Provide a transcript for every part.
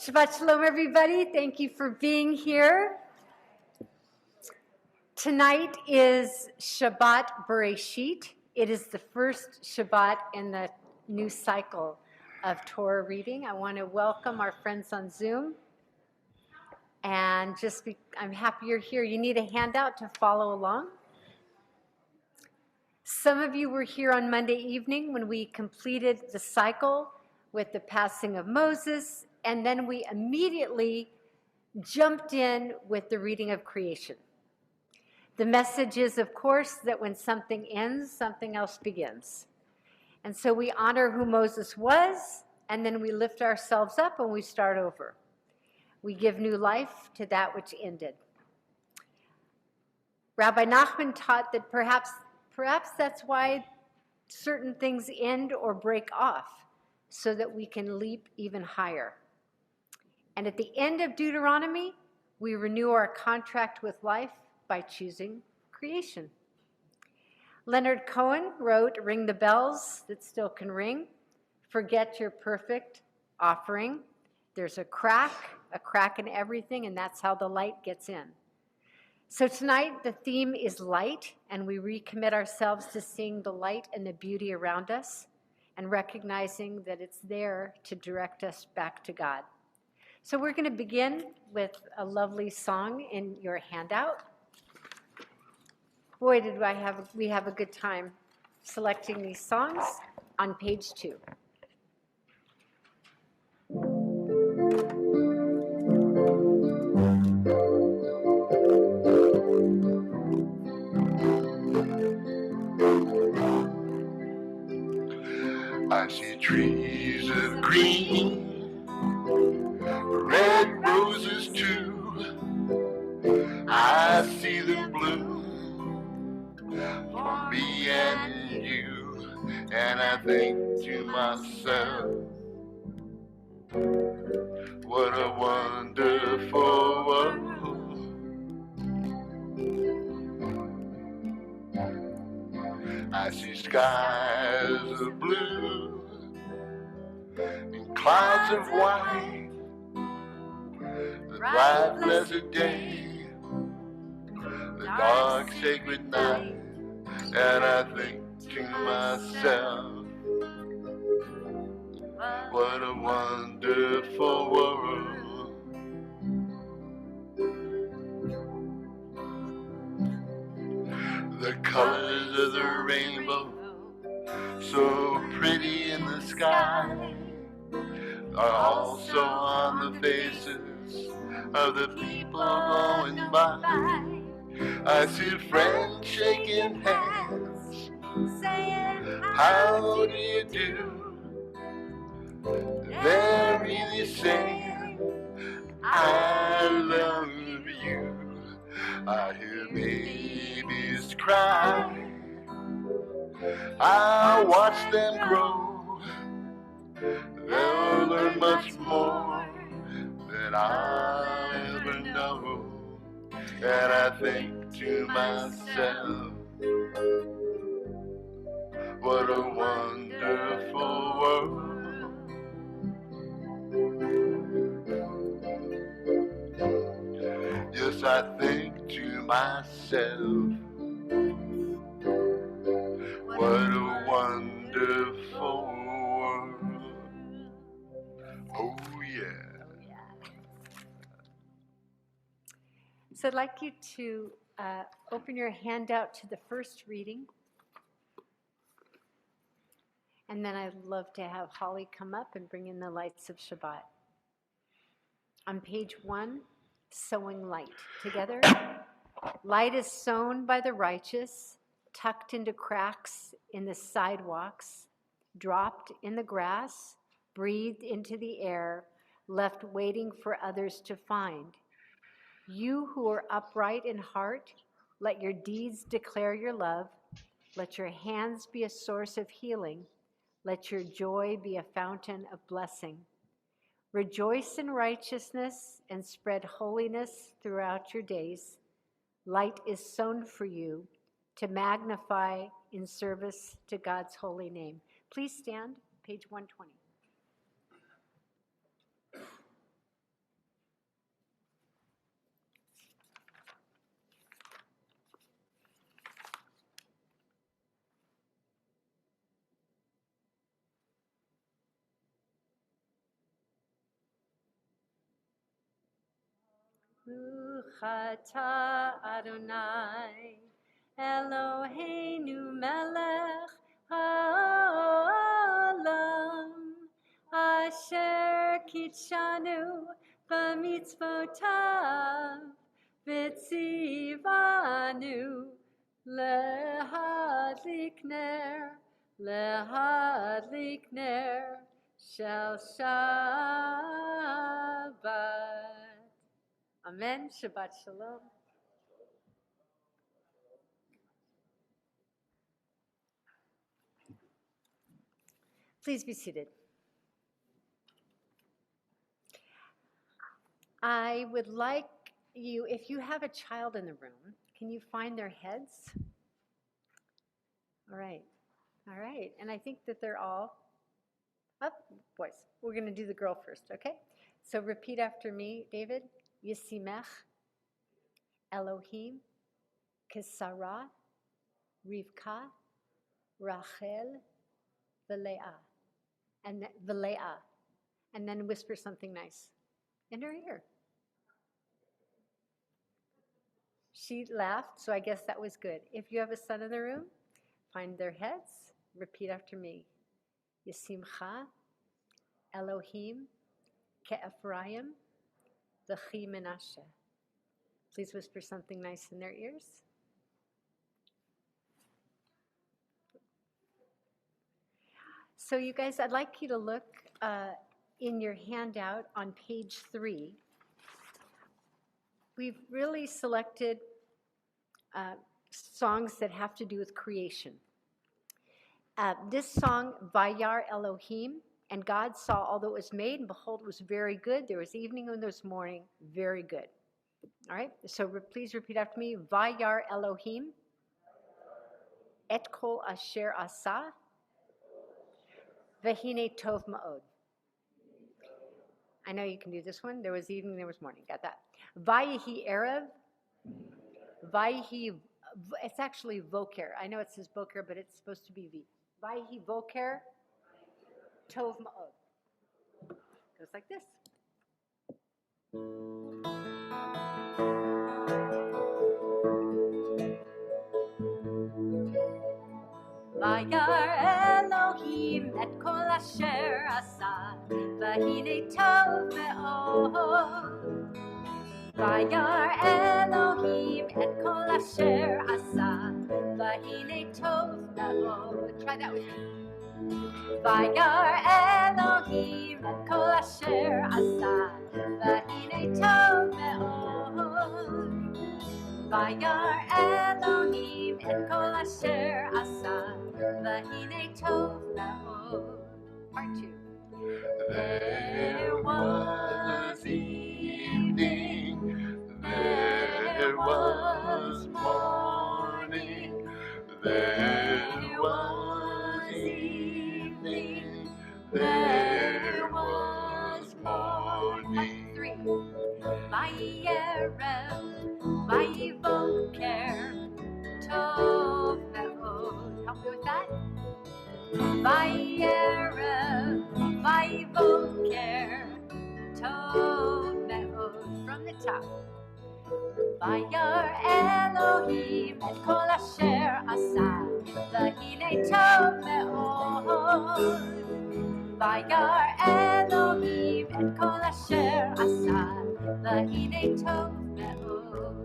Shabbat Shalom, everybody. Thank you for being here. Tonight is Shabbat Bereshit. It is the first Shabbat in the new cycle of Torah reading. I want to welcome our friends on Zoom. And I'm happy you're here. You need a handout to follow along. Some of you were here on Monday evening when we completed the cycle with the passing of Moses, and then we immediately jumped in with the reading of creation. The message is, of course, that when something ends, something else begins. And so we honor who Moses was, and then we lift ourselves up and we start over. We give new life to that which ended. Rabbi Nachman taught that perhaps that's why certain things end or break off, so that we can leap even higher. And at the end of Deuteronomy, we renew our contract with life by choosing creation. Leonard Cohen wrote, "Ring the bells that still can ring. Forget your perfect offering. There's a crack in everything, and that's how the light gets in." So tonight, the theme is light, and we recommit ourselves to seeing the light and the beauty around us and recognizing that it's there to direct us back to God. So we're going to begin with a lovely song in your handout. Boy, we have a good time selecting these songs on page 2. I see trees of green, red roses too. I see them bloom for me and you, and I think to myself, what a wonderful world. I see skies of blue and clouds of white, the bright blessed day, the dark sacred night, and I think to myself, what a wonderful world. The colors of the rainbow, so pretty in the sky, are also on the faces of the people going by. I see friends shaking hands, saying, how do you do? They're really saying, I love you. I hear babies cry, I watch them grow. They'll learn much more than I'll ever know. And I think to myself, what a wonderful world. Yes, I think to myself, what a wonderful world. Oh, yeah. So I'd like you to open your handout to the first reading. And then I'd love to have Holly come up and bring in the lights of Shabbat. On page 1, sowing light. Together, light is sown by the righteous, tucked into cracks in the sidewalks, dropped in the grass, breathed into the air, left waiting for others to find. You who are upright in heart, let your deeds declare your love. Let your hands be a source of healing. Let your joy be a fountain of blessing. Rejoice in righteousness and spread holiness throughout your days. Light is sown for you to magnify in service to God's holy name. Please stand, page 120. Baruch atah Adonai Eloheinu melech haolam asher kitshanu b'mitzvotav v'tzivanu lehadlik ner shel Shabbat. Amen. Shabbat Shalom. Please be seated. I would like you, if you have a child in the room, can you find their heads? All right. All right. And I think that they're all up. Boys, we're going to do the girl first, okay? So repeat after me, David. Yisimech Elohim Kisara Rivka Rachel V'Leah. And V'Leah. And then whisper something nice in her ear. She laughed, so I guess that was good. If you have a son in the room, find their heads. Repeat after me. Yisimcha Elohim Ke'Ephraim V'Chi Menashe. Please whisper something nice in their ears. So you guys, I'd like you to look in your handout on page 3. We've really selected songs that have to do with creation. This song, Vayar Elohim, and God saw all that was made, and behold, it was very good. There was evening and there was morning, very good. All right, so please repeat after me. Vayar Elohim, et kol asher asa, vehine tov ma'od. I know you can do this one. There was evening, there was morning. Got that. Vayihi erev, vayihi, it's actually voker. I know it says boker, but it's supposed to be V. Vayihi voker, tov ma'od. Goes like this. Vayar Elohim et kol asher asa, v'hine tov me'od. Vayar Elohim et kol asher asa, v'hine tov me'od. Try that with me. Vayar Elohim et kol asher asa, v'hine tov me'od. Vayar Elohim et kol asher asa, v'hine tov me'od. Part 2. There was evening, there was morning, there was evening, there was morning. Part 3. Vayerev, vayivoker, tov me'od. Help me with that. Vayerev, vayivoker, tov me'od. From the top. Vayar Elohim et kol asher asa, v'hine tov me'od. Vayar Elohim et kol asher asa, v'hine tov me'od.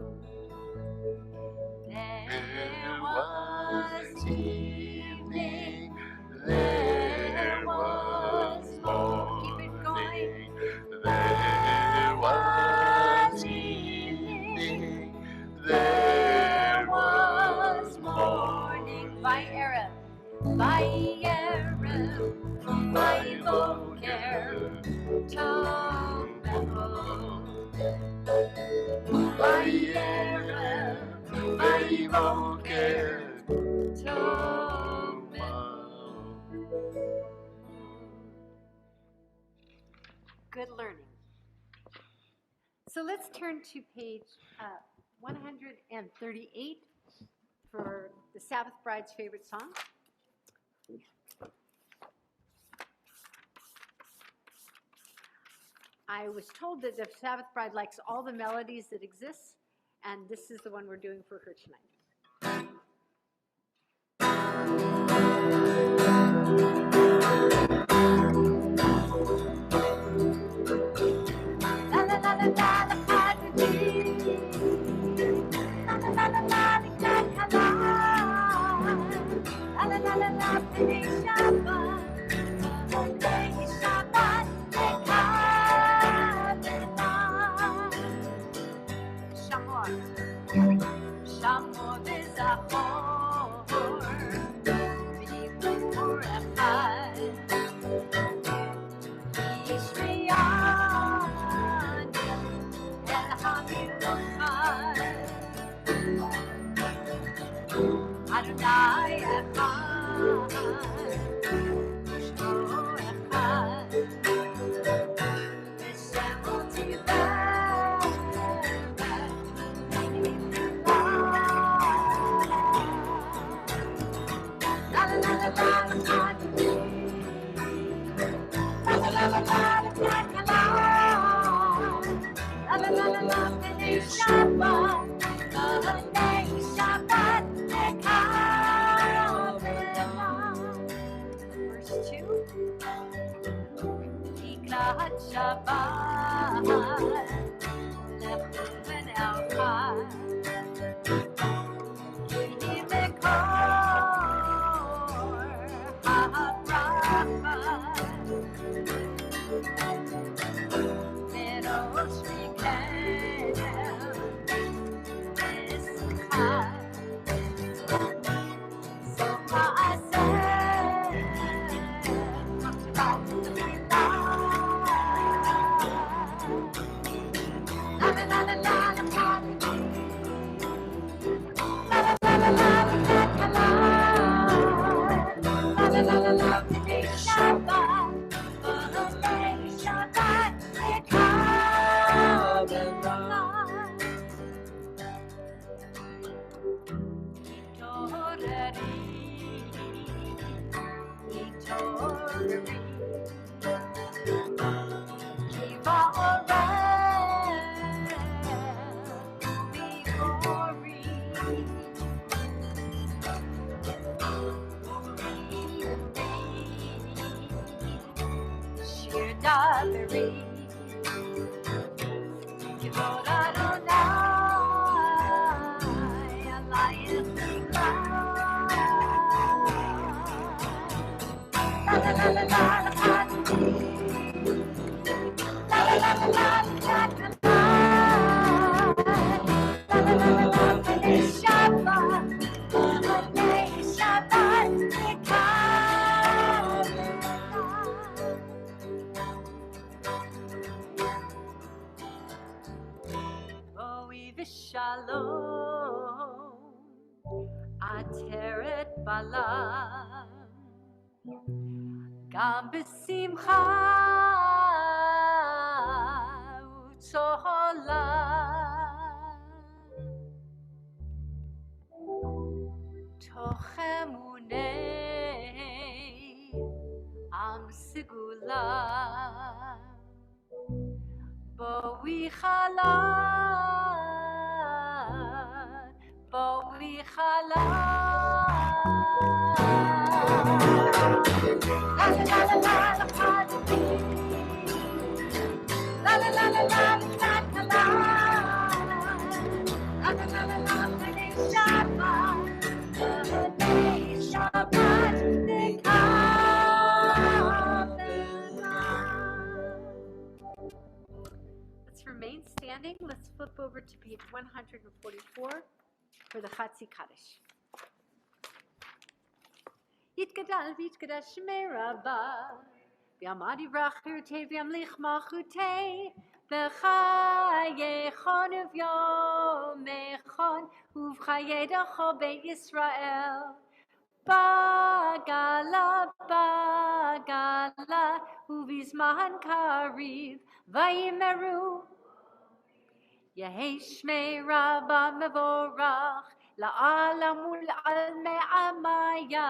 There was evening, there was morning. Keep it going. There was evening, there was morning. Vayerev, vayerev, vayivoker, tov me'od. Vayerev, vayivoker, tov me'od. Good learning. So let's turn to page 138 for the Sabbath Bride's favorite song. I was told that the Sabbath Bride likes all the melodies that exist, and this is the one we're doing for her tonight. La la la la la la la la la la la la la la Shamor v'zachor v'yibur echad yishriyan el hamiluchad Adonai echad Shmo echad v'shemo tiveret La la la la la Verse 2. Iklat Shabbat lechu v'ne'achad Shalom, Ateret Balam, Gam B'Simcha U'Tzola, Toch Emunei Am Segula, Bo'wi Chalal, Bo'wi Chalal. La la la la la la party. La la la la la la la la. La la la la la la Shabbat. Shabbat Let's remain standing. Let's flip over to page 144 for the Chatzi Kaddish. Yitgadal v'yitgadash shmei Rabbah v'yamad yivrach hirtei v'yamlich malchutei v'chayechon uv'yomechon uv'chayedacho be'Yisrael bagala bagala uv'izman kariv v'yimeru Yehei shmei Rabbah mevorach la'alam ul'almei amaya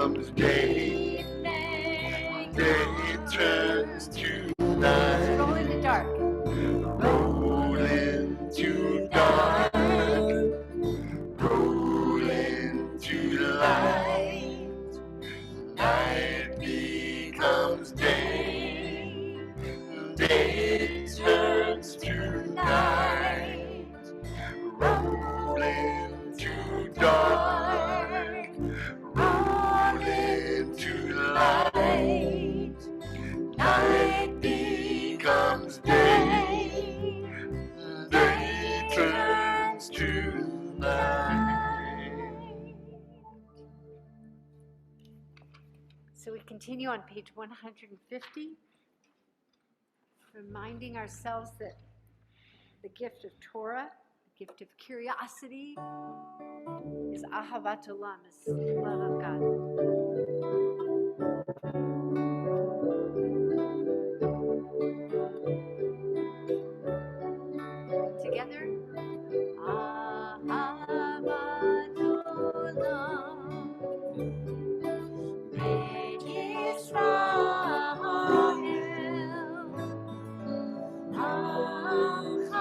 comes day, day turns to night. Roll into dark. Roll into dark. Roll into light. Night becomes day. Day turns to night. Roll into dark. Roll into light. Night becomes day. Day turns to night. So we continue on page 150, reminding ourselves that the gift of Torah, the gift of curiosity, is ahavat olam, is love of God. Together, ahavat olam, Beit Yisrael, Amcha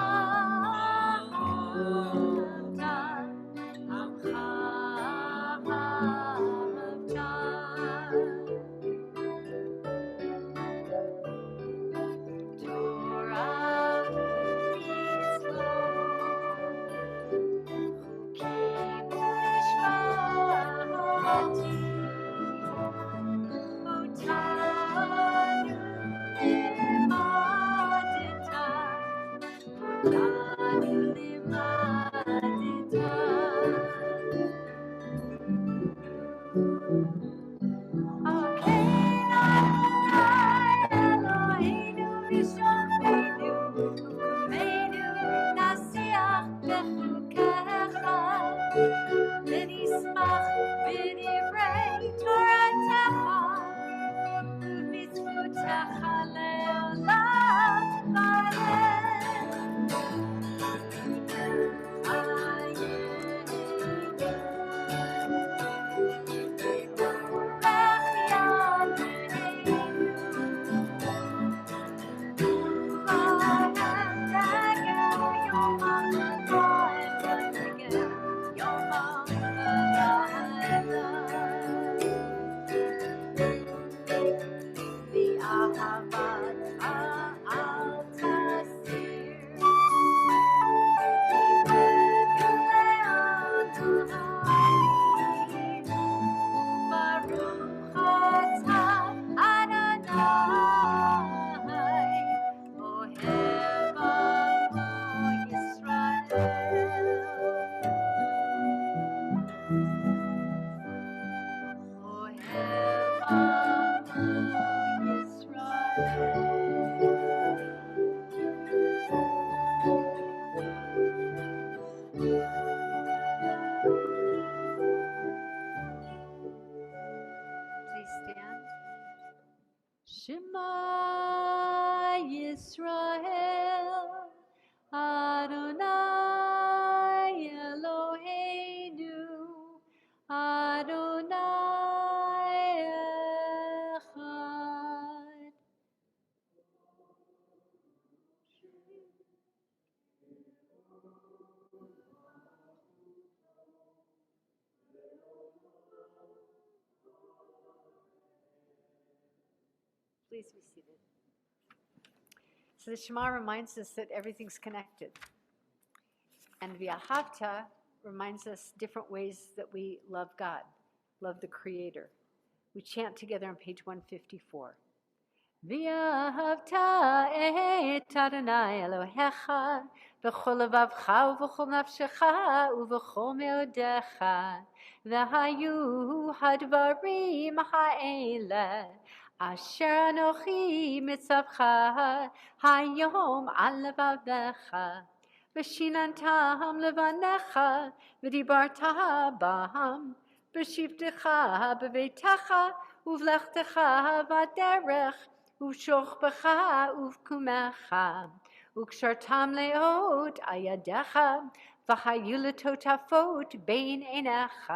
ונשמח בדברי תורתך ובמצוותיך לעולם Please stand. Shema Yisrael, Adonai Eloheinu, Adonai Echad. Please be seated. So the Shema reminds us that everything's connected. And V'ahavta reminds us different ways that we love God, love the Creator. We chant together on page 154. V'ahavta et Adonai Elohecha v'chol levavcha uv'chol nafshecha uv'chol meodecha v'hayu hadvarim ha'ele asher anochi mitzavcha hayom al levavecha v'shinantam levanecha v'dibarta bam v'shivtecha b'veitecha uv'lechtecha v'aderech uv'shochbecha uv'kumecha וקשרתם לאות על ידיך, והיו לטוטפות בין עיניך,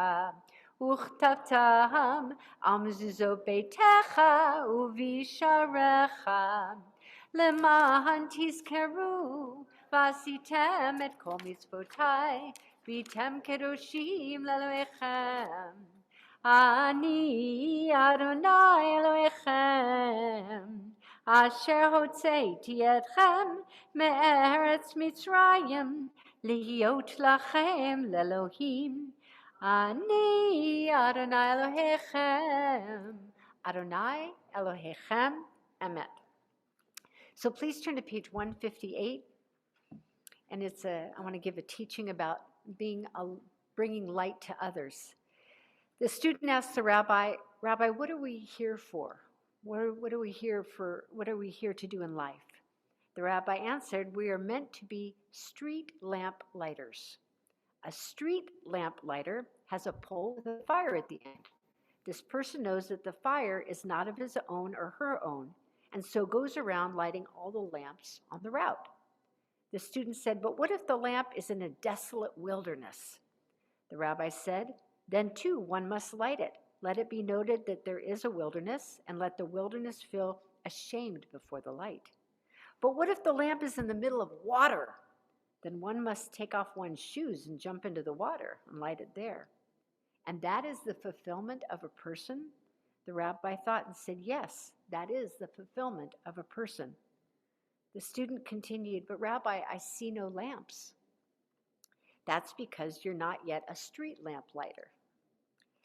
וכתבתם על מזוזות ביתך ובשעריך, למען תזכרו ועשיתם את כל מצוותיי, והייתם קדושים לאלוהיכם. אני אדוני אלוהיכם, אשר הוצאתי אתכם מארץ מצרים, להיות לכם לאלוהים. אני אדוני אלוהיכם, אדוני אלוהיכם emet. So please turn to page 158, and I want to give a teaching about bringing light to others. The student asked the rabbi, "Rabbi, what are we here for? What are we here for? What are we here to do in life?" The rabbi answered, "We are meant to be street lamp lighters. A street lamp lighter has a pole with a fire at the end. This person knows that the fire is not of his own or her own, and so goes around lighting all the lamps on the route." The student said, "But what if the lamp is in a desolate wilderness?" The rabbi said, "Then too one must light it. Let it be noted that there is a wilderness, and let the wilderness feel ashamed before the light. But what if the lamp is in the middle of water? Then one must take off one's shoes and jump into the water and light it there. And that is the fulfillment of a person?" The rabbi thought and said, "Yes, that is the fulfillment of a person." The student continued, "But Rabbi, I see no lamps." "That's because you're not yet a street lamp lighter."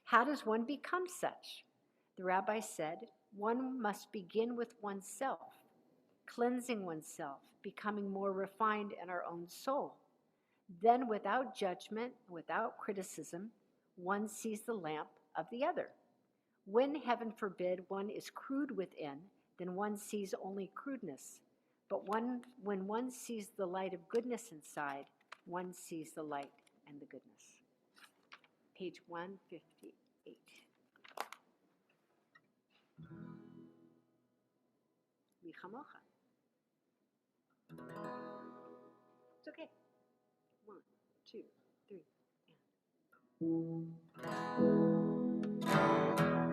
"How does one become such?" The rabbi said, "One must begin with oneself, cleansing oneself, becoming more refined in our own soul. Then without judgment, without criticism, one sees the lamp of the other. When, heaven forbid, one is crude within, then one sees only crudeness. But when one sees the light of goodness inside, one sees the light and the goodness." Page 158. Michamocha. It's okay. 1, 2, 3, and.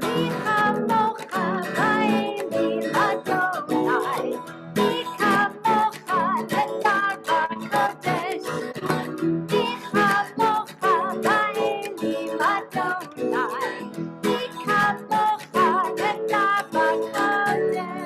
Michamocha ba'elim Adonai, Michamocha letar b'kodesh, Michamocha ba'elim Adonai, Michamocha letar b'kodesh.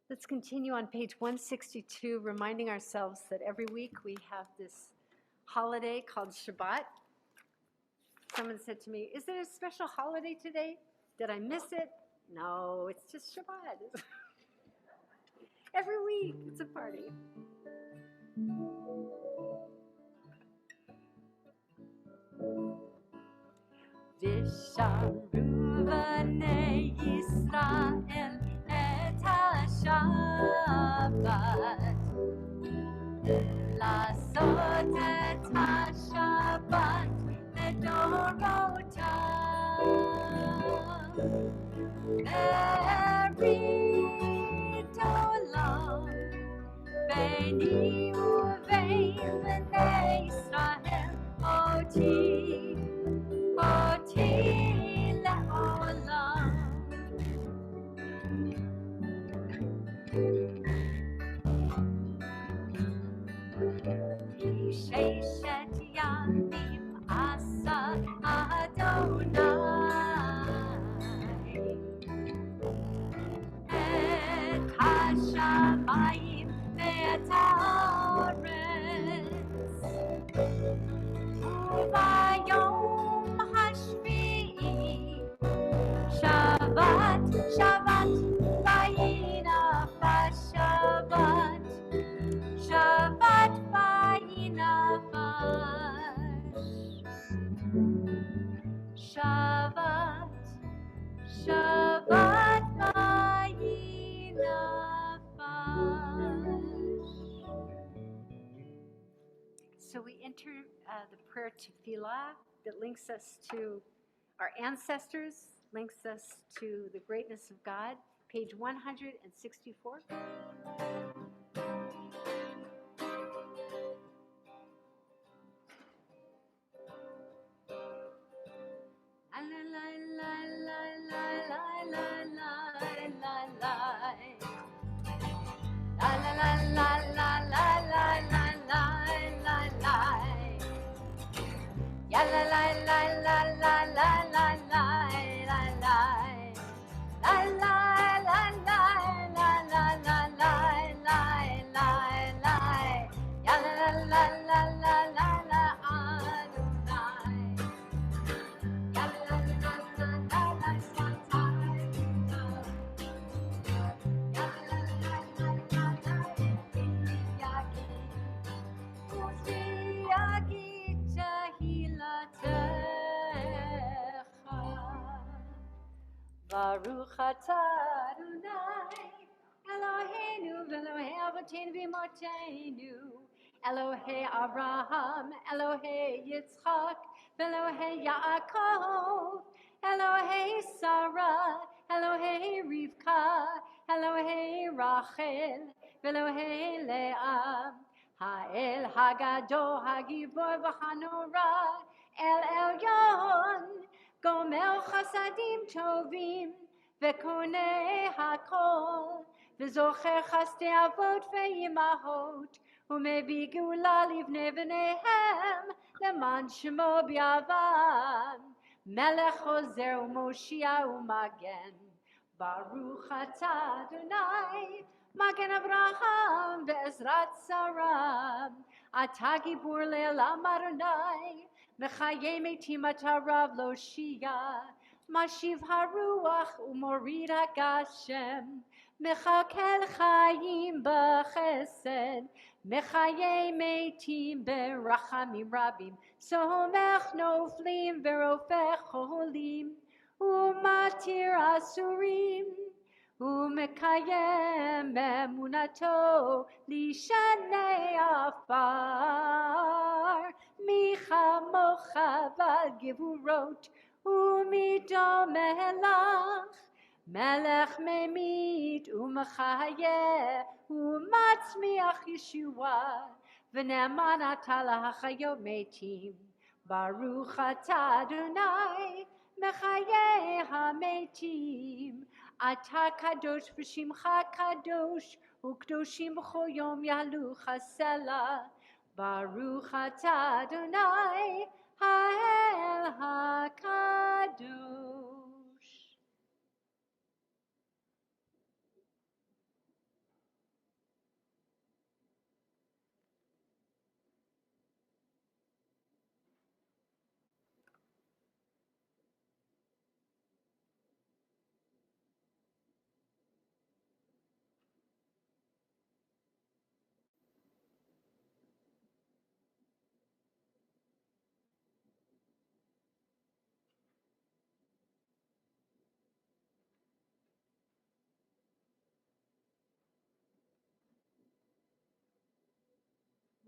Let's continue on page 162, reminding ourselves that every week we have this holiday called Shabbat. Someone said to me, "Is there a special holiday today? Did I miss it?" No, it's just Shabbat. Every week, it's a party. Visharu b'nei Yisrael et ha-Shabbat את השבת לדורותם. ברית עולם ביני ובין בני ישראל אותי לעולם. ששת ימים עשה אדוני את השמיים ואת הארץ, וביום השביעי שבת וינפש השבת, שבת וינפש, שבת vayinafesh. So we enter the prayer tefillah that links us to our ancestors, links us to the greatness of God. Page 164. Baruch atah Adonai Eloheinu v'Elohei Avoteinu v'Imotenu, Elohei Abraham, Elohei Yitzchak, v'Elohei Yaakov, Elohei Sarah, Elohei Rivka, Elohei Rachel, v'Elohei Leah, Ha'el Hagadol Hagibor v'Hanora, El Elyon, Gomel Chasadim Tovim, Vekone Hakol, V'zocher Chaste Avot Ve'imahot, Umevi Geula Livnei V'neihem, Leman Shemo B'yavam, Melech Ozer U'Moshia U'Magen, Baruch atah Adonai, Magen Avraham Ve'ezrat Sarah, Atah Gibur Le'elam Adonai, Mechaye metim atarav lo shia, Mashiv haruach umorid hagashem, Mechakel chayim b'chesed, Mechaye metim berachamim rabim, Somech noflim verofech cholim, Umatir asurim, Umekayem emunato lishanei afar, Micha mocha val gevurot, Umidom melach, Melech memit umechayeh, Umatzmiach Yeshua, V'ne'eman atah lahachayot metim, Baruch atah Adonai, Mechayeh hametim, Atah kadosh v'shimcha kadosh, u'kdoshim b'chol yom ya'alu chasela, Baruch atah Adonai, ha'el hakadosh.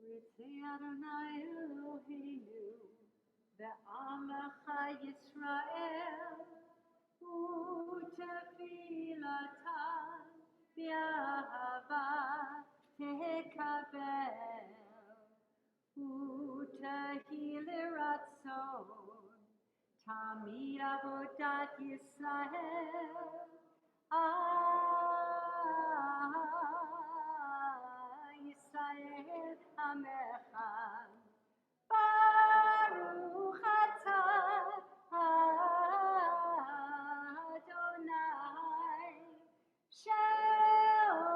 Ritzei Adonai Eloheinu, ve'amecha Yisrael, u'tefilatan b'ahava tekabel, u'tehi l'ratzon, tamid avodat Yisrael, Yisrael Amecha, Baruch atah Adonai, she'oledecha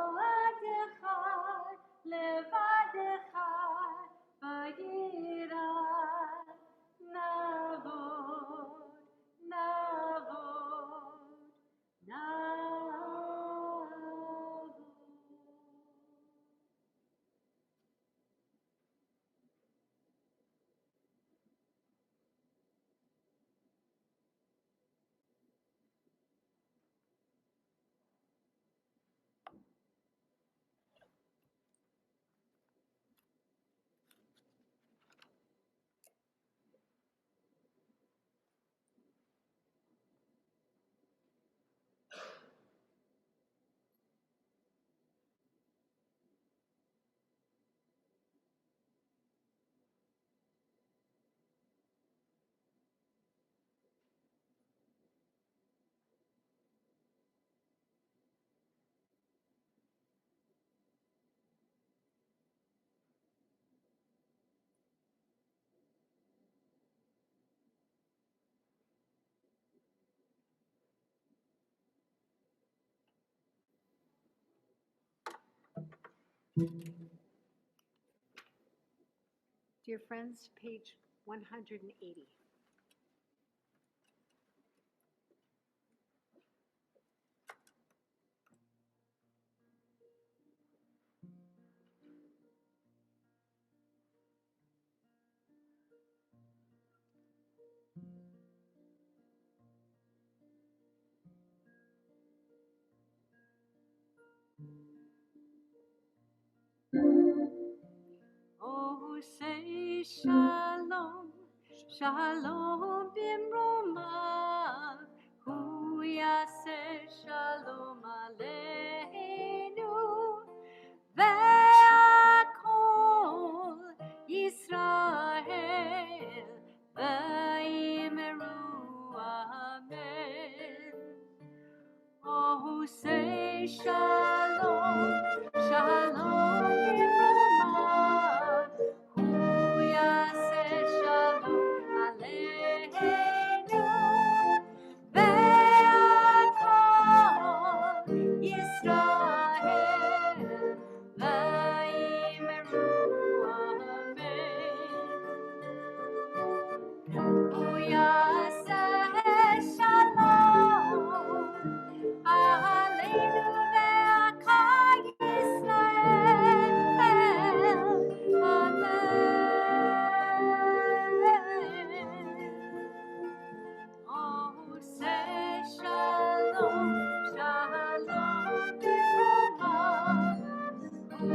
levadecha v'yirat navod, navod, navod. Dear friends, page 180. Oh, say shalom, shalom bimromav, hu yaseh shalom aleinu, ve'akol Yisrael, ve'yimeru amen. Oh, say shalom, shalom bimromav, hu yaseh shalom aleinu, ve'akol Yisrael, ve'yimeru amen. Hu yaseh shalom aleinu ve'akol Yisrael, amen. Oh, say shalom, shalom bimromav, hu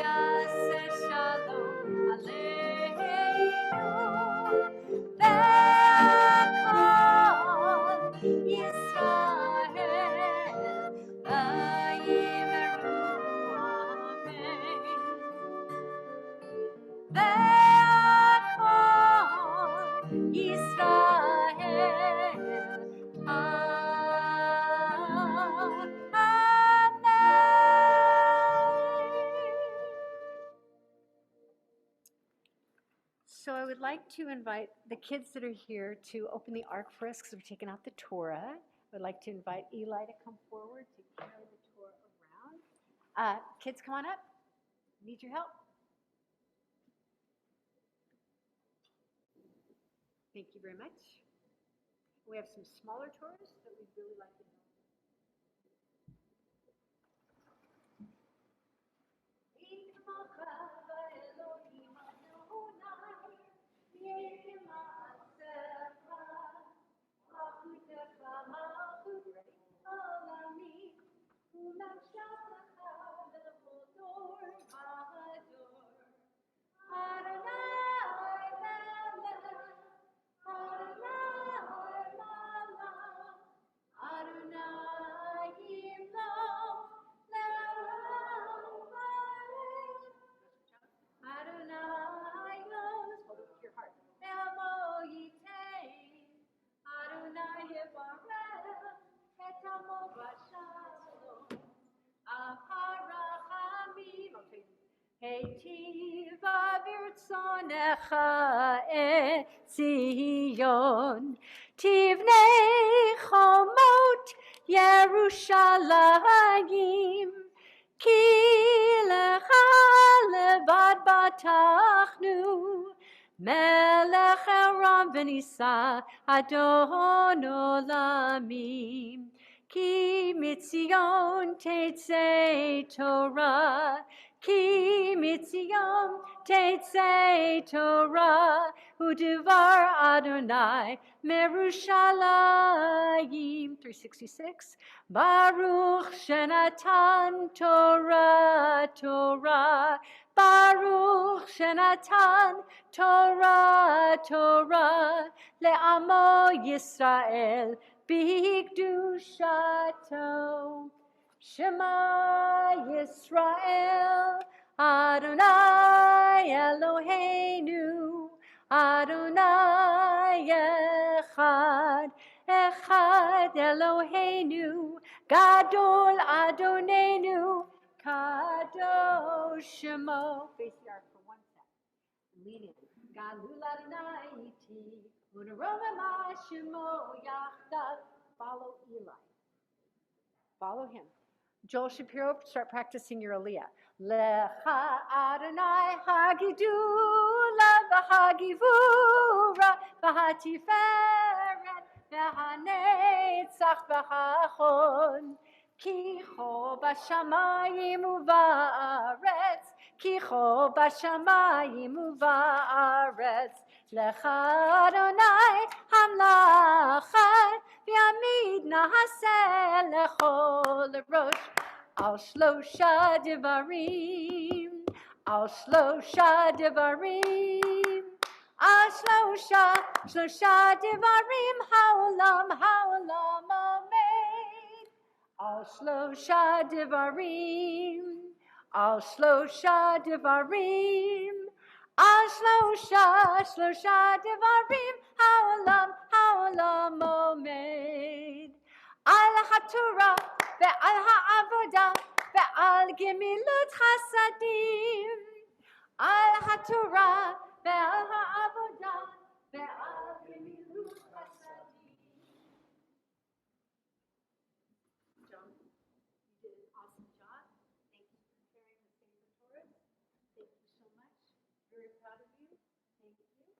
yaseh shalom aleinu, ve'akol Yisrael, ve'yimeru amen. Ve'akol Yisrael, amen. So I would like to invite the kids that are here to open the ark for us because we're taking out the Torah. I would like to invite Eli to come forward to carry the Torah around. Kids, come on up. Need your help. Thank you very much. We have some smaller Torahs that we'd really like to help. היטיב ברצונך את ציון, תבנה חומות ירושלים, כי לך לבד בטחנו, מלך ארם ונישא אדון עולמים. כי מציון תצא תורה, כי מציון תצא תורה, ודבר אדוני מירושלים. 366. ברוך שנתן תורה, תורה, ברוך שנתן תורה, תורה, לעמו ישראל בקדושתו. שמע ישראל, אדוני אלוהינו, אדוני אחד, אחד אלוהינו, גדול אדוננו, קדוש שמו. Face the ark for 1 second. Lean in. גדול אדוני איתי, ונרוממה שמו יחדיו. Follow Eli. Follow him. Joel Shapiro, start practicing your Aliyah. Lecha Adonai hagidula v'hagivura v'hatiferet v'hanetzach v'hachon, ki cho b'shamayim u'va'aretz, ki cho b'shamayim u'va'aretz. Lecha Adonai hamlacha v'yamid nahaseh lechol rosh. Al shlosha devarim, al shlosha devarim, al shlosha devarim, haolam, haolam omeid. Al shlosha devarim, al shlosha devarim, al shlosha devarim, haolam, haolam omeid. Al haTorah ve'al ha'avodah ve'al gemilut chasadim. Al haTorah ve'al ha'avodah ve'al gemilut chasadim. John, you did an awesome job. Thank you for preparing the favorite Torah. Thank you so much. Very proud of you. Thank you.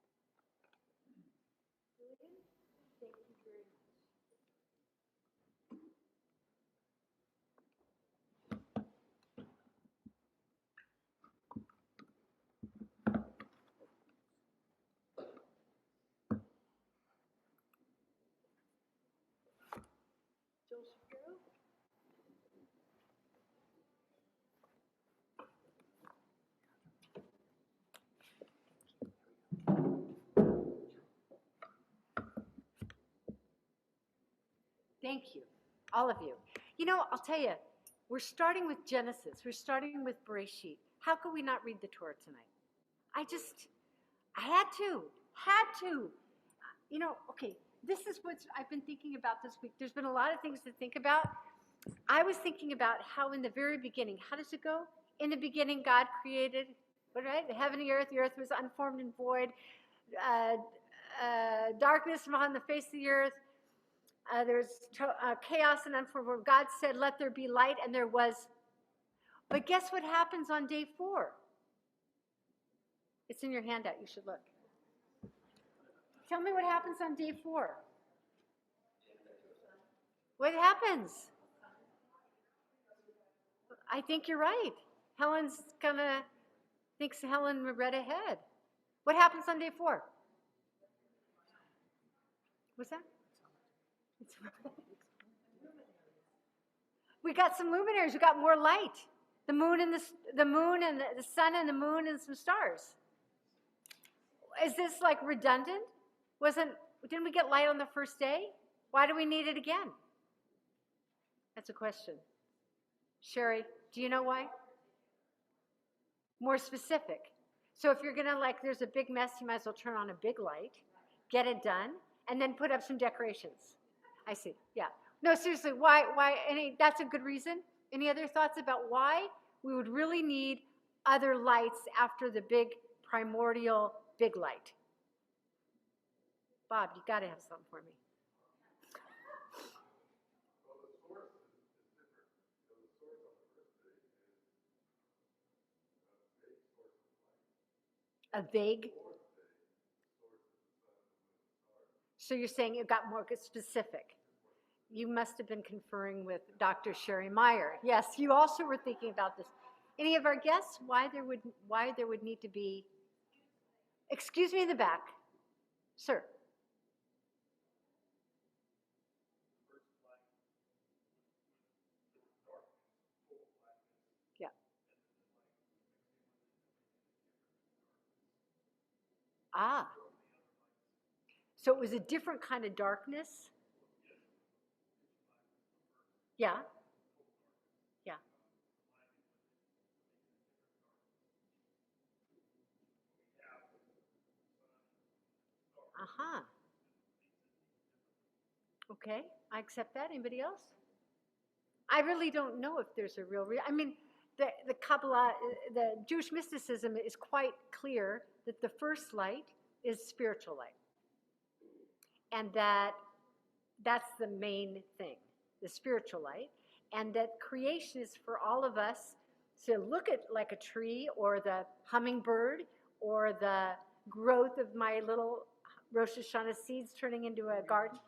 Julian, thank you very much. Joel Shapiro. Thank you, all of you. You know, I'll tell you, we're starting with Genesis. We're starting with Bereshit. How could we not read the Torah tonight? I had to. You know, okay, this is what I've been thinking about this week. There's been a lot of things to think about. I was thinking about how in the very beginning, how does it go? In the beginning, God created, right? The heaven and the earth was unformed and void. Darkness upon the face of the earth. There's chaos and unformed world. God said, let there be light, and there was. But guess what happens on day 4? It's in your handout. You should look. Tell me what happens on day 4. What happens? I think you're right. Helen's thinks Helen read ahead. What happens on day 4? What's that? We got some luminaries. We got more light. The moon and the sun and the moon and some stars. Is this like redundant? Didn't we get light on the first day? Why do we need it again? That's a question. Sherry, do you know why? More specific. So if you're gonna there's a big mess, you might as well turn on a big light, get it done, and then put up some decorations. I see. Yeah. No, seriously, why that's a good reason. Any other thoughts about why we would really need other lights after the big primordial big light? Bob, you got to have something for me. A vague. So you're saying it got more specific. You must have been conferring with Dr. Sherry Meyer. Yes, you also were thinking about this. Any of our guests, why there would need to be, excuse me in the back, sir. Yeah. Ah. So it was a different kind of darkness? Yeah. Yeah. Uh-huh. Okay, I accept that. Anybody else? I really don't know if there's a real, I mean, the Kabbalah, the Jewish mysticism is quite clear that the first light is spiritual light. And that's the main thing, the spiritual light. And that creation is for all of us to look at like a tree or the hummingbird or the growth of my little Rosh Hashanah seeds turning into a garden.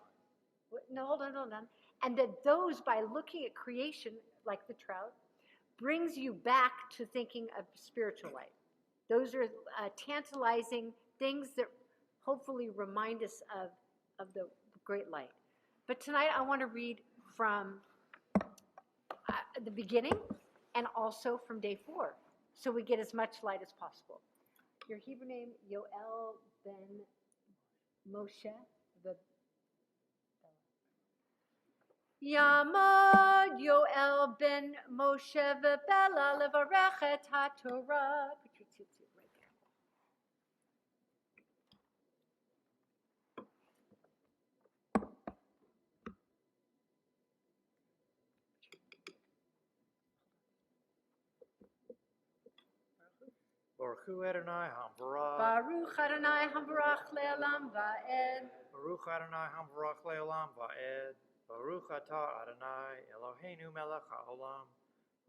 No, hold on. And that those, by looking at creation, like the trout, brings you back to thinking of spiritual light. Those are tantalizing things that hopefully remind us of the great light. But tonight I want to read from the beginning and also from day 4, so we get as much light as possible. Your Hebrew name, Yoel ben Moshe, Yamad Yoel ben Moshe v'Bela levarech et haTorah. Put your tzitzit right there. Baruch Adonai Hamvarach. Baruch Adonai Hamvarach le'olam va'ed. Baruch Adonai Hamvarach le'olam va'ed. Baruch atah Adonai Eloheinu melech ha'olam.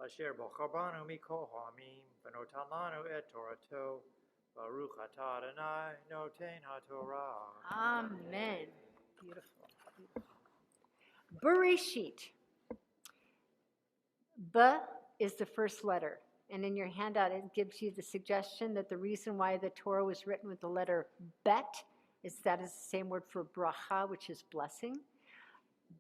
Asher bochabanu mikol ha'amim. V'notan lanu et Torato. Baruch atah Adonai noten ha'torah. Amen. Beautiful. Bereshit. B is the first letter. And in your handout, it gives you the suggestion that the reason why the Torah was written with the letter bet is that is the same word for bracha, which is blessing.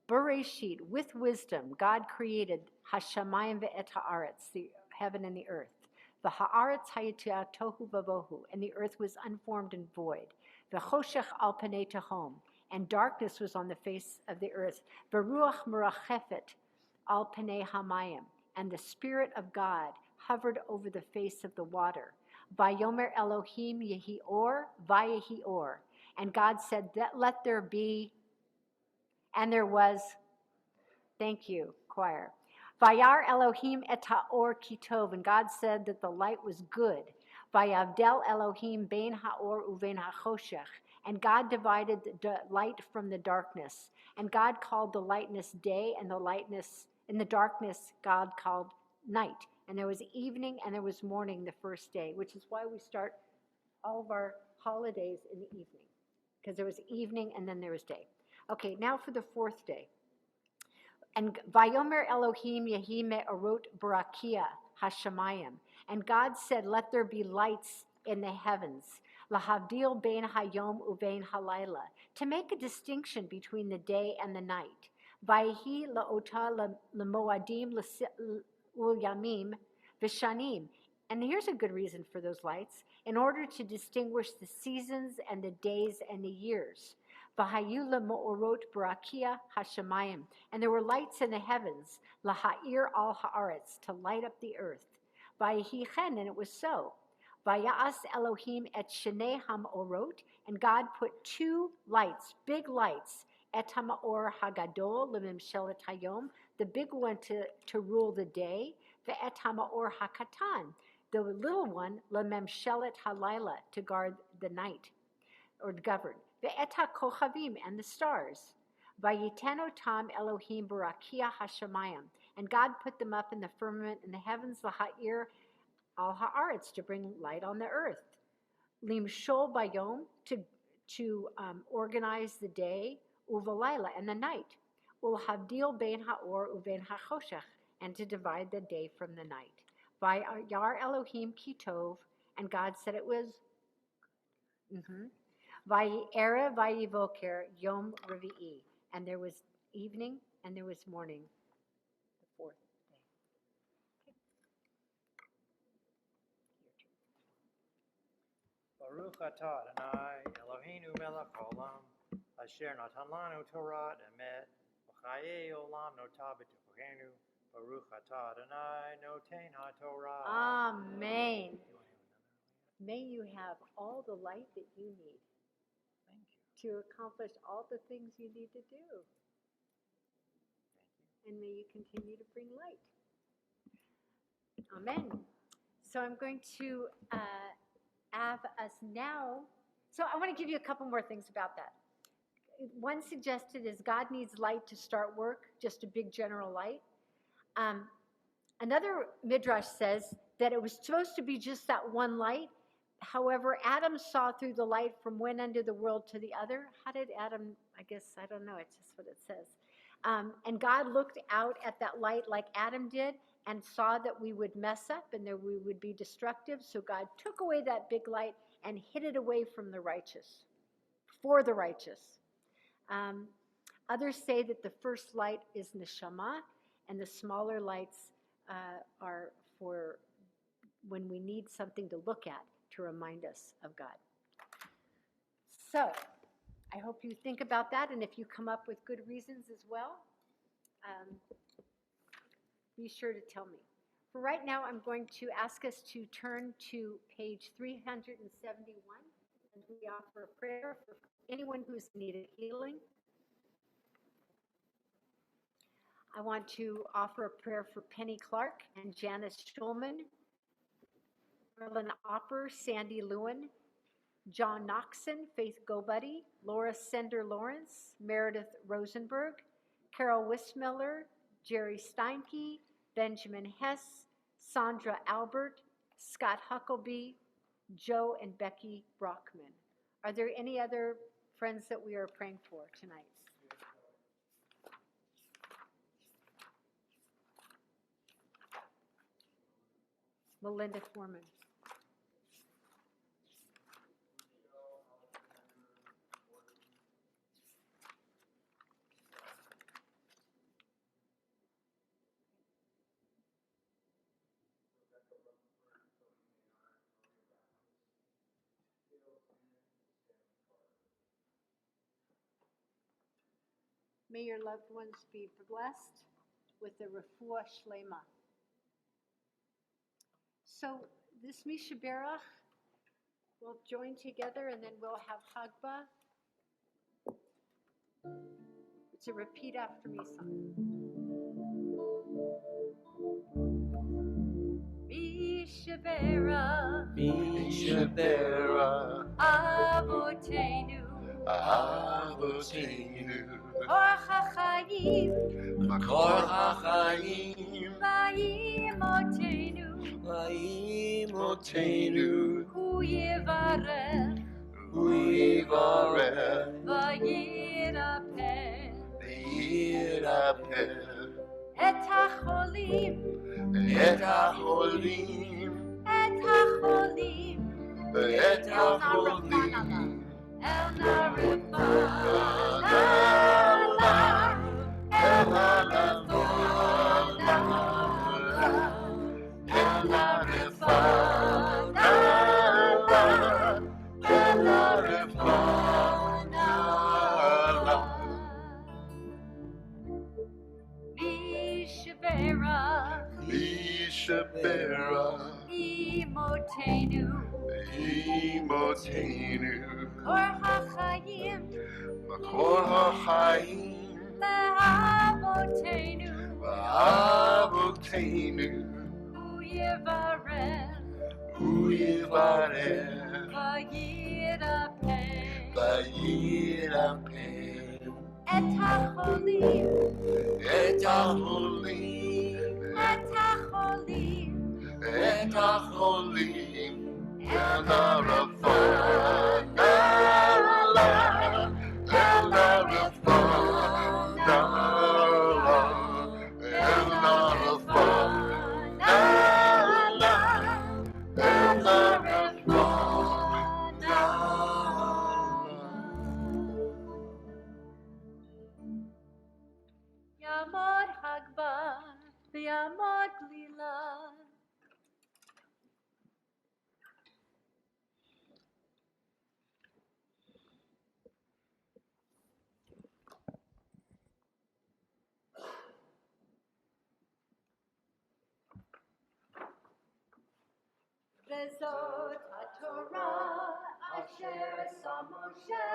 Bereshit, with wisdom, God created hashamayim ve'et haaretz, the heaven and the earth. The haaretz hayatia tohu vavohu, and the earth was unformed and void. V'choshech al panei tehom, and darkness was on the face of the earth. V'ruach merachefet al panei hamayim, and the Spirit of God hovered over the face of the water. Vayomer Elohim yehi or, vayehi or. And God said, let there be, and there was. Thank you, choir. Vayar Elohim et haor kitov, and God said that the light was good. Vayavdel Elohim bein haor uvein hachoshech, and God divided the light from the darkness. And God called the lightness day, and the darkness God called night. And there was evening and there was morning the first day, which is why we start all of our holidays in the evening, because there was evening and then there was day. Okay, now for the 4th day. And Vayomer Elohim yehi me'orot barakia hashamayim. And God said, let there be lights in the heavens. Lahavdil bein hayom uvein halayla. To make a distinction between the day and the night. Vayehi la'ota l'moadim Yamim Vishanim. And here's a good reason for those lights, in order to distinguish the seasons and the days and the years. V'hayu le'mo'orot barakia hashamayim. And there were lights in the heavens, laha'ir al haaretz, to light up the earth. V'yehi chen, and it was so. Vayas Elohim et shnei ha'orot, and God put 2 lights, big lights, et ha'or hagadol lemimshelet hayom, the big one to rule the day, the et ha'or hakatan, the little one, lememshelet halayla, to guard the night, or to govern. Ve'eta kochavim, and the stars. Vayitenu tam Elohim barakia hashamayim, and God put them up in the firmament in the heavens, laha'ir al haaretz, to bring light on the earth. Limshol bayom, to organize the day, uvalayla, and the night. Ulhavdil bein ha'or uvein ha'choshech, and to divide the day from the night. Vayar Elohim kitov, and God said it was. Vayera vayivoker yom revi'i, and there was evening and there was morning, the fourth day. Baruch atah Adonai Eloheinu melech haolam, asher natan lanu Torah emet, v'chaye olam notah b'tochenu. Baruch atah Adonai noten haTorah. Amen. May you have all the light that you need. Thank you. To accomplish all the things you need to do. And may you continue to bring light. Amen. So I'm going to have us now. So I want to give you a couple more things about that. One suggested is God needs light to start work, just a big general light. Another midrash says that it was supposed to be just that one light. However, Adam saw through the light from one end of the world to the other. How did Adam, I guess, I don't know, it's just what it says. And God looked out at that light like Adam did and saw that we would mess up and that we would be destructive. So God took away that big light and hid it away from the righteous, for the righteous. Others say that the first light is neshama, and the smaller lights are for when we need something to look at to remind us of God. So I hope you think about that, and if you come up with good reasons as well, be sure to tell me. For right now, I'm going to ask us to turn to page 371, and we offer a prayer for anyone who's needed healing. I want to offer a prayer for Penny Clark and Janice Schulman, Merlin Opper, Sandy Lewin, John Noxon, Faith Gobuddy, Laura Sender Lawrence, Meredith Rosenberg, Carol Wismiller, Jerry Steinke, Benjamin Hess, Sandra Albert, Scott Huckleby, Joe and Becky Brockman. Are there any other friends that we are praying for tonight? Melinda Foreman. May your loved ones be blessed with the refuah shlema. So this Misha Berach, we'll join together and then we'll have Hagbah. It's a repeat after me song. Misha Berach, Misha Berach, Avotenu, Avotenu, Or HaChaim, Makor HaChaim, Vayimotenu, Vayimotenu, Hu Yevarech, Hu Yivarech, Vayirapeh, V'yirapeh, Et HaCholim, Et HaCholim, Et HaCholim, Et HaCholim, El Narifan, El Misha Berach, Imotenu, Imotenu, Kor HaChaim, Makor HaChaim, V'Avotenu, V'Avotenu, Hu Yevarech, Uyivarech Vayirapen Vayirapen et hacholim Et Aholim et hacholim Et Aholim et Elarafana Yamod Hagba, Yamod Lila. Vezot HaTorah asher sa Moshe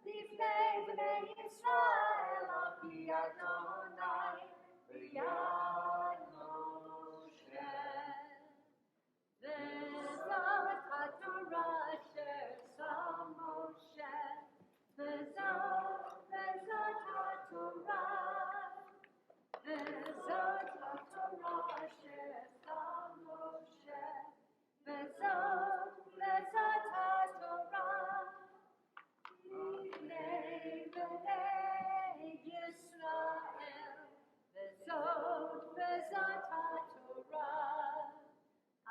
lifnei bnei Yisrael al pi Adonai b'yad Moshe. Vezot HaTorah asher sa Moshe. Vezot HaTorah. Vezot HaTorah asher sa Moshe. Vezot HaTorah lifnei bnei Yisrael. Vezot HaTorah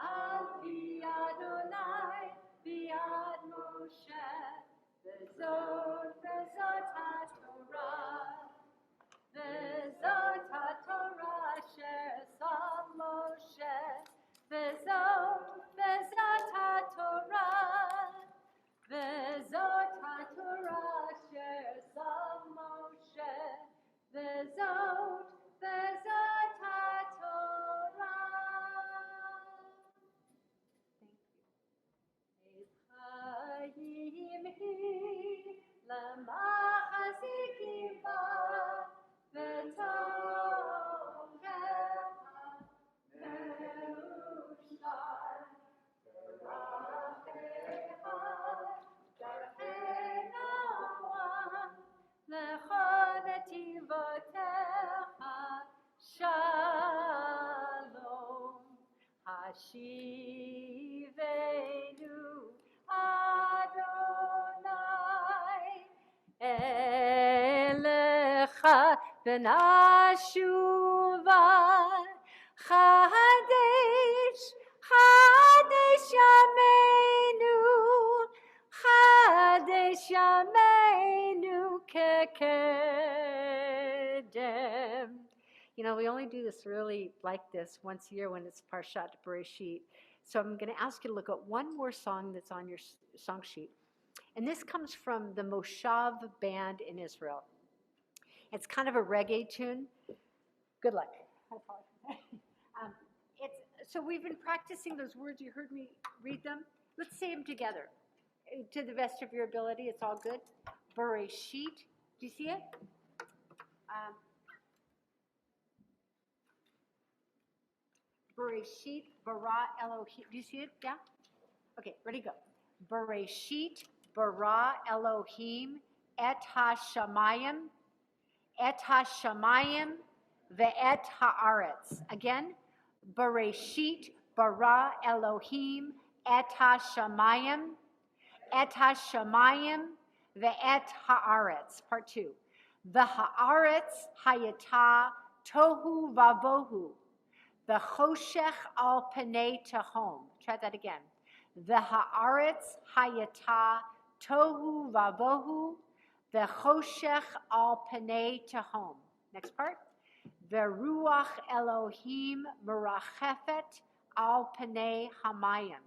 al pi Adonai b'yad Moshe. Vezot HaTorah. Vezot HaTorah asher sa Moshe. Vezot HaTorah. Vezot HaTorah asher sa Moshe. Vezot HaTorah. Thank you. Ephraim hi lamachazikim ba v'torecha me'ushar v'rachecha darchei Noam l'chol netivotecha shalom hashivenu Adonai elecha v'nashuva chadesh yameinu kekedem. You know, we only do this really like this once a year when it's Parshat Bereshit. So I'm going to ask you to look at one more song that's on your song sheet. And this comes from the Moshav band in Israel. It's kind of a reggae tune. Good luck. I apologize. So we've been practicing those words. You heard me read them. Let's say them together. To the best of your ability, it's all good. Bereshit. Do you see it? Bereshit, bara Elohim. Do you see it? Yeah? Okay, ready, go. Bereshit, bara Elohim, et ha-shamayim, ve'et ha'aretz. Again, Bereshit, bara Elohim, et ha-shamayim, ve'et ha'aretz. Part 2. V'ha'aretz hayata tohu vavohu. The choshech al panei tehom. Try that again. The haaretz hayata tohu vavohu. The choshech al panei tehom. Next part. The ruach Elohim merachefet al panei hamayim.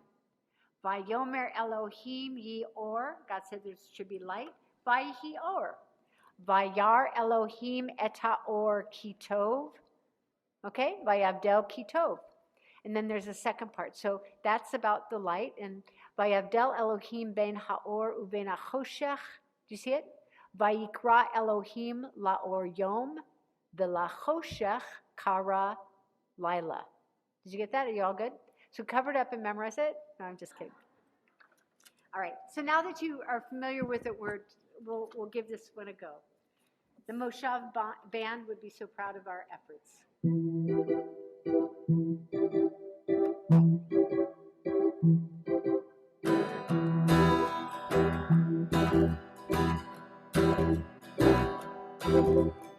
Vayomer Elohim ye or. God said there should be light. Vayihi or. Vayar Elohim et haor kitov. Okay, Vayavdel Kitov. And then there's a second part. So that's about the light. And Vayavdel Elohim ben Haor uben Achoshech. Do you see it? Vayikra Elohim laor yom v'lachoshech kara laila. Did you get that? Are you all good? So cover it up and memorize it. No, I'm just kidding. All right. So now that you are familiar with it, we'll give this one a go. The Moshav band would be so proud of our efforts.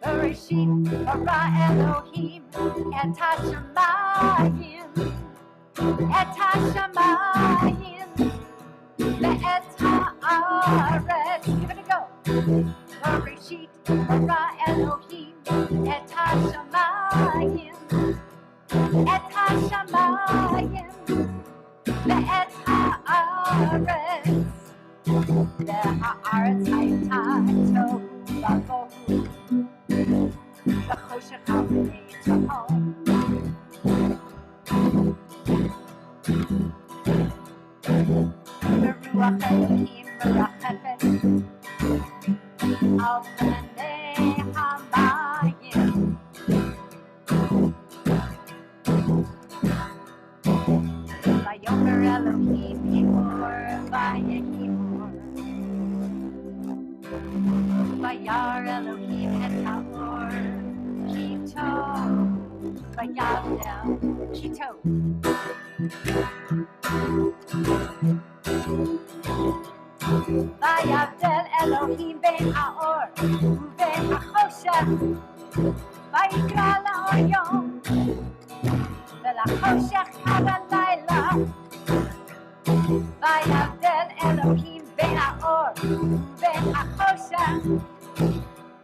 Bereshit bara Elohim et hashamayim ve'et haaretz. Give it a go. Bereshit bara Elohim et hashamayim ve'et haaretz. Haaretz hayta tohu vavohu v'choshech ha'olei tahom. Beruach Elohim merachefet al pnei hamayim. Vayomer Elohim Yimor vayehimor. Vayar Elohim et haor kito. Vayavdel kito. Vayavdel Elohim ben haor uben hachoshech. Vayikra la'or yom ולחושך קרא לילה. ויבדל אלוהים בין האור ובין החושך.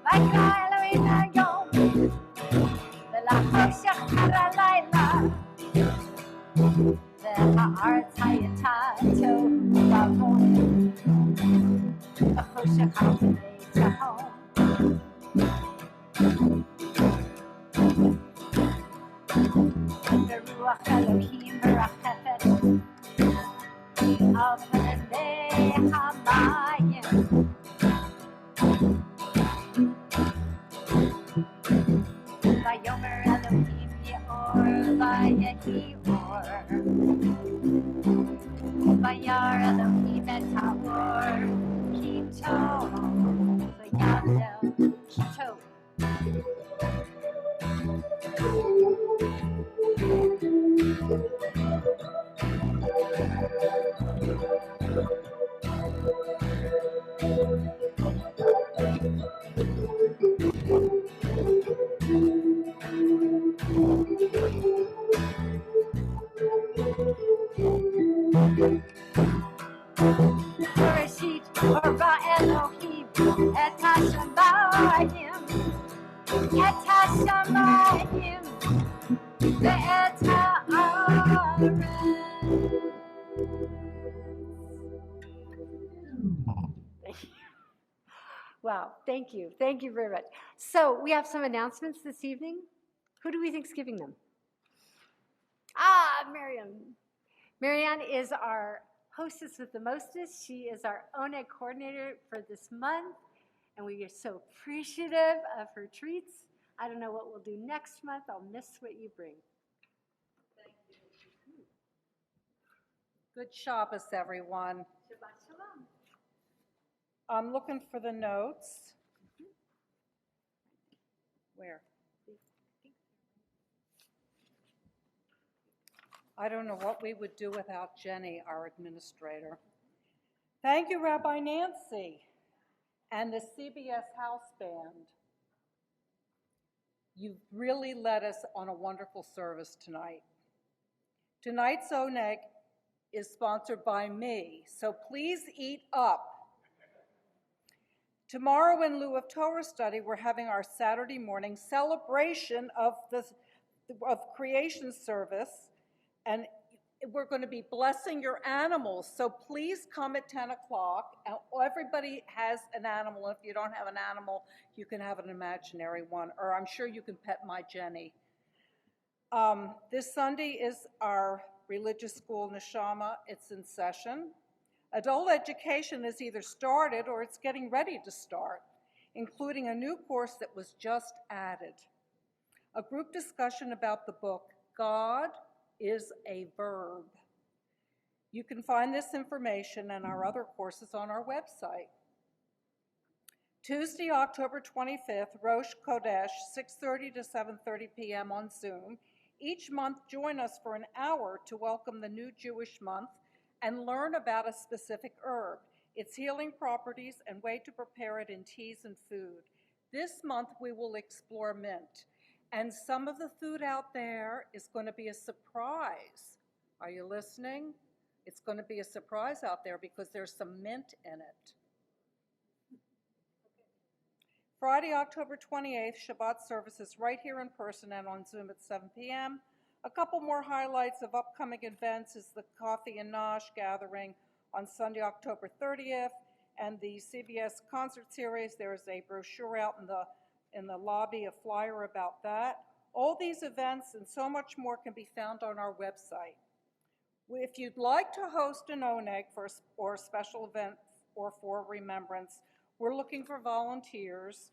ויקרא אלוהים היום ולחושך קרא לילה. והארץ הייתה תוהו ובוהו וחושך על פני תהום. Beruach Elohim merachefet al pnei hamayim. Vayomer Elohim ye'or vayehi or. Vayar Elohim et haor kito. Vayavdel kito. Bereshit bara Elohim et hashamayim ve'et haaretz. Wow, thank you. Thank you very much. So we have some announcements this evening. Who do we think's giving them? Marianne. Marianne is our hostess with the mostest. She is our ONEG coordinator for this month, and we are so appreciative of her treats. I don't know what we'll do next month. I'll miss what you bring. Thank you. Good Shabbos, everyone. Shabbat Shalom. I'm looking for the notes. Where? I don't know what we would do without Jenny, our administrator. Thank you, Rabbi Nancy, and the CBS House Band. You've really led us on a wonderful service tonight. Tonight's ONEG is sponsored by me, so please eat up. Tomorrow, in lieu of Torah study, we're having our Saturday morning celebration of creation service, and we're going to be blessing your animals. So please come at 10 o'clock. Everybody has an animal. If you don't have an animal, you can have an imaginary one, or I'm sure you can pet my Jenny. This Sunday is our religious school, Neshama. It's in session. Adult education is either started or it's getting ready to start, including a new course that was just added. A group discussion about the book, God, is a verb. You can find this information and our other courses on our website. Tuesday, October 25th, Rosh Chodesh, 6:30 to 7:30 p.m. on Zoom. Each month, join us for an hour to welcome the new Jewish month and learn about a specific herb, its healing properties, and way to prepare it in teas and food. This month, we will explore mint, and some of the food out there is going to be a surprise. Are you listening? It's going to be a surprise out there because there's some mint in it. Friday, October 28th, Shabbat services right here in person and on Zoom at 7 p.m. A couple more highlights of upcoming events is the Coffee and Nosh gathering on Sunday, October 30th, and the CBS concert series. There's a brochure out in the lobby, a flyer about that. All these events and so much more can be found on our website. If you'd like to host an oneg or a special event or for remembrance, we're looking for volunteers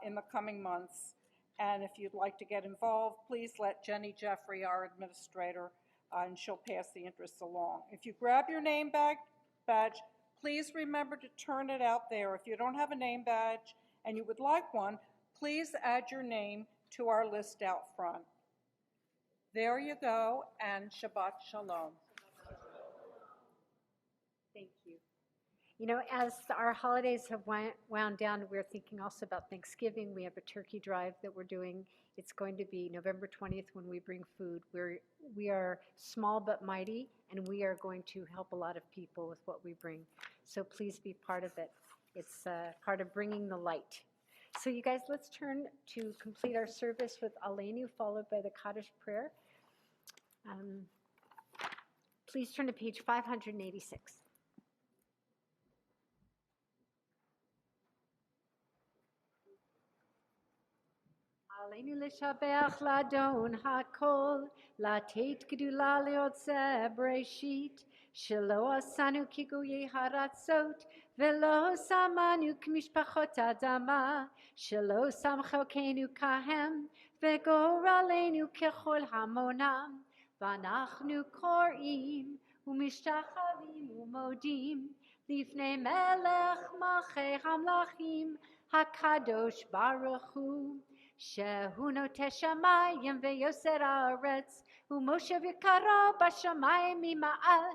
in the coming months. And if you'd like to get involved, please let Jenny Jeffrey, our administrator, and she'll pass the interest along. If you grab your name badge, please remember to turn it out there. If you don't have a name badge and you would like one, please add your name to our list out front. There you go, and Shabbat Shalom. Thank you. You know, as our holidays have wound down, we're thinking also about Thanksgiving. We have a turkey drive that we're doing. It's going to be November 20th when we bring food. We are small but mighty, and we are going to help a lot of people with what we bring. So please be part of it. It's part of bringing the light. So you guys, let's turn to complete our service with Aleinu, followed by the Kaddish prayer. Please turn to page 586. עלינו לשבח לאדון הכל, לתת גדולה ליוצא בראשית, שלא עשנו כגויי הרצות, ולא שמנו כמשפחות אדמה, שלא שם חלקנו כהם, וגורלנו ככל המונם, ואנחנו קוראים ומשתחווים ומודים, לפני מלך מלכי המלכים, הקדוש ברוך הוא. שהוא נוטה שמיים ויוסר הארץ, ומושב יקרו בשמיים ממעל,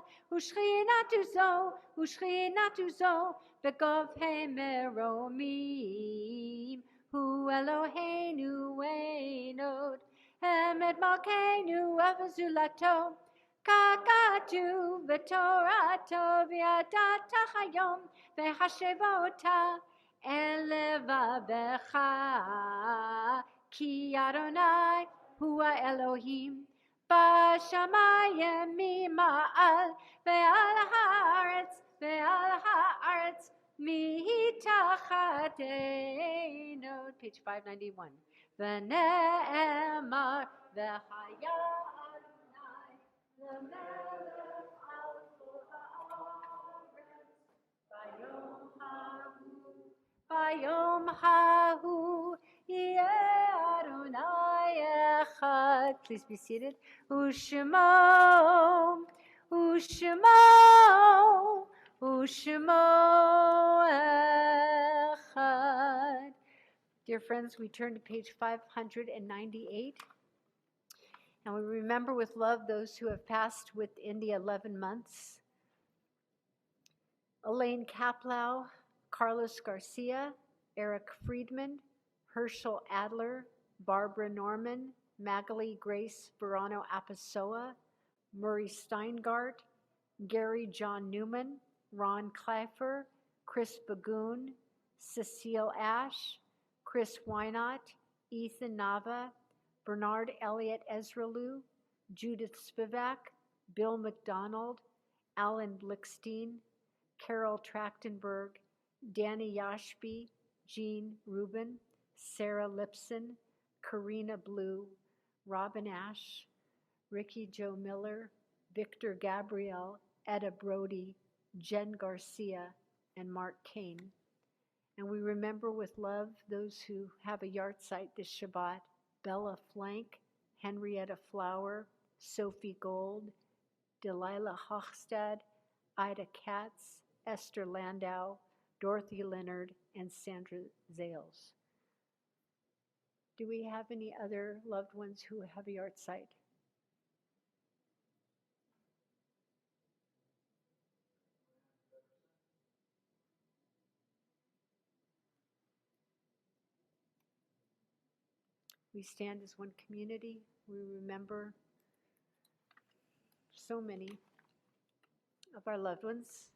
ושכינתו זו בגובהי מרומים. הוא אלוהינו אין עוד, אמת מלכנו וזולתו, ככתוב בתורתו, וידעת היום והשבה אותה אל לבבך, כי אדוני הוא האלוהים בשמיים ממעל, ועל הארץ מתחתינו. Page 591. ונאמר והיה אדוני למלך על כל הארץ ביום ההוא יהיה אדוני אחד. Please be seated. ושמו אחד. Dear friends, we turn to page 598. And we remember with love those who have passed within the 11 months. Elaine Kaplow, Carlos Garcia, Eric Friedman, Herschel Adler, Barbara Norman, Magali Grace Verano Apasoa, Murray Steingart, Gary John Newman, Ron Kleifer, Chris Bagoon, Cecile Ash, Chris Wynott, Ethan Nava, Bernard Elliott Ezralu, Judith Spivak, Bill McDonald, Alan Blickstein, Carol Trachtenberg, Danny Yashby, Jean Rubin, Sarah Lipson, Karina Blue, Robin Ash, Ricky Joe Miller, Victor Gabriel, Etta Brody, Jen Garcia, and Mark Kane. And we remember with love those who have a yahrzeit this Shabbat: Bella Flank, Henrietta Flower, Sophie Gold, Delilah Hochstad, Ida Katz, Esther Landau, Dorothy Leonard, and Sandra Zales. Do we have any other loved ones who have a yard site? We stand as one community. We remember so many of our loved ones.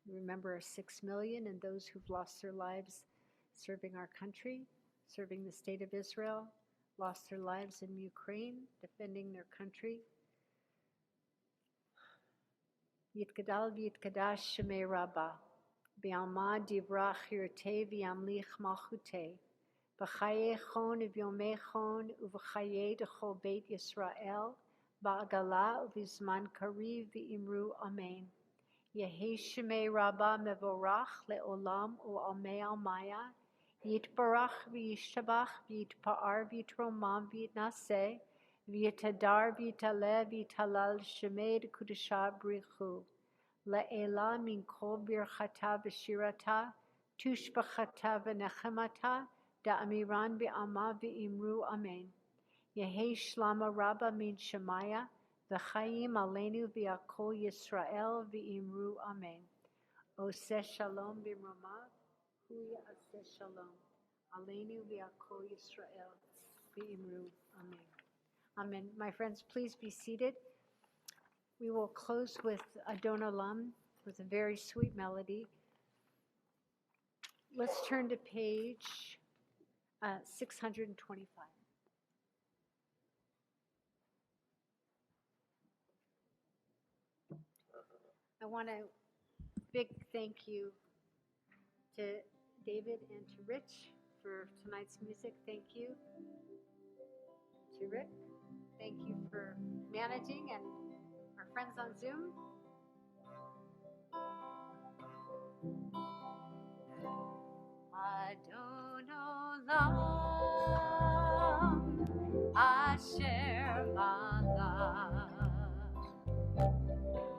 We remember our 6 million and those who've lost their lives serving our country, serving the state of Israel, lost their lives in Ukraine, defending their country. Yitgadal v'yitkadash shemei Rabbah, b'alma divrach yirteh v'yamlich malchuteh, b'chayei chon v'yomei chon uv'chayei dechol beit Yisrael, ba'agala uv'zman kariv v'imru amen. Yehi shemei Rabbah mevorach le'olam u'almei almaya, yitbarach v'yishabach v'yitpa'ar v'yitromam v'yitnaseh, v'yitadar v'yitaleh v'yitalal shemei dekudesha brichu. Le'ela min kol birchata v'shirata, tushbachata v'nechemata, da'amiran v'ama v'imru amen. Yehi shlama Rabbah min shemaya, v'chaim aleinu v'yakol Yisrael v'imru amen. Oseh shalom b'mromav, hu ya'aseh shalom. Aleinu v'yakol Yisrael v'imru amen. Amen. My friends, please be seated. We will close with Adon Olam, with a very sweet melody. Let's turn to page 625. I want a big thank you to David and to Rich for tonight's music. Thank you to Rick. Thank you for managing and our friends on Zoom. Adon Olam, Asher Malach,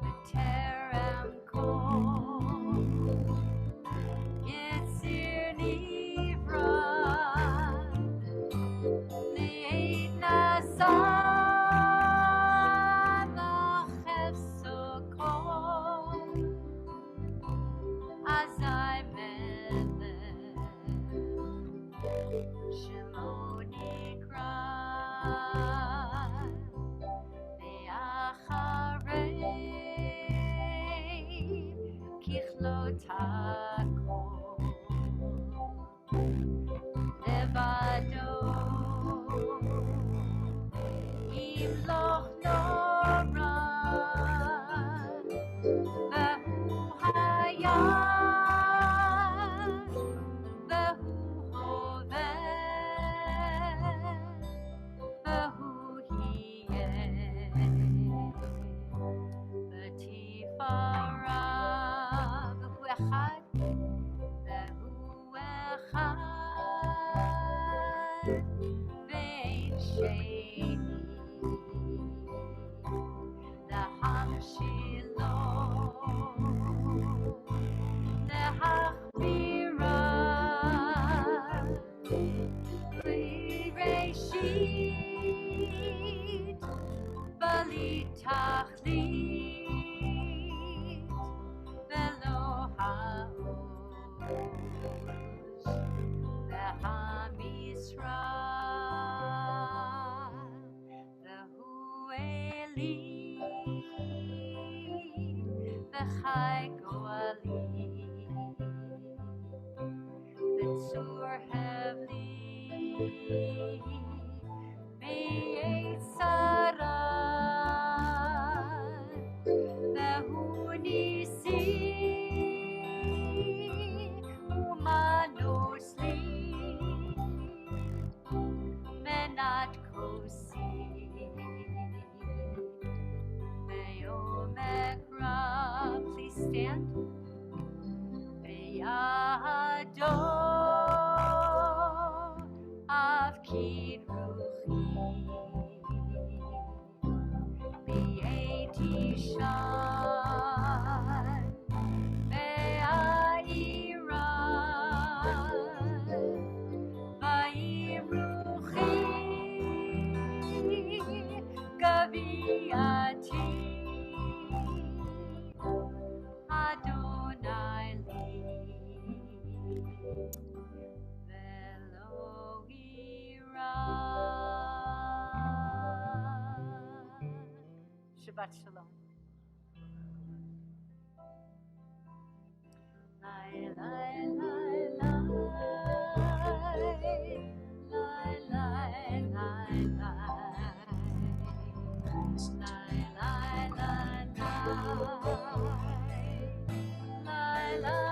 B'terem Kol, Yitzir Nivra, Le'ed Nasa, Lachefso Kol, Azai Melech, Shelo Nikra, Ve'acharei Kichlot HaKol, Levado, Imloch Nora, Vehu Hayat, Vehu Hoveh, Vehu Hiyeh, V'tifarav, Vehu Echad, Vehu Echad, Ve'ein Sheni, L'hamshilo, L'hachmira, L'reshit, B'litachlit, V'lo ha'oz, V'hamisra, V'hu Eli, V'chai Goali, V'tzur Hevli, V'yetzara, V'hu Nisi, Umanosli, Menat Kosi, Me'omekra. Please stand. Ve'yado Avkid Ruchi, Biati Adonai li Velo ira. Shabbat Shalom. Lai, lai, lai, lai. Lai, lai, lai, lai. Lai, lai, lai, lai. Lai, lai.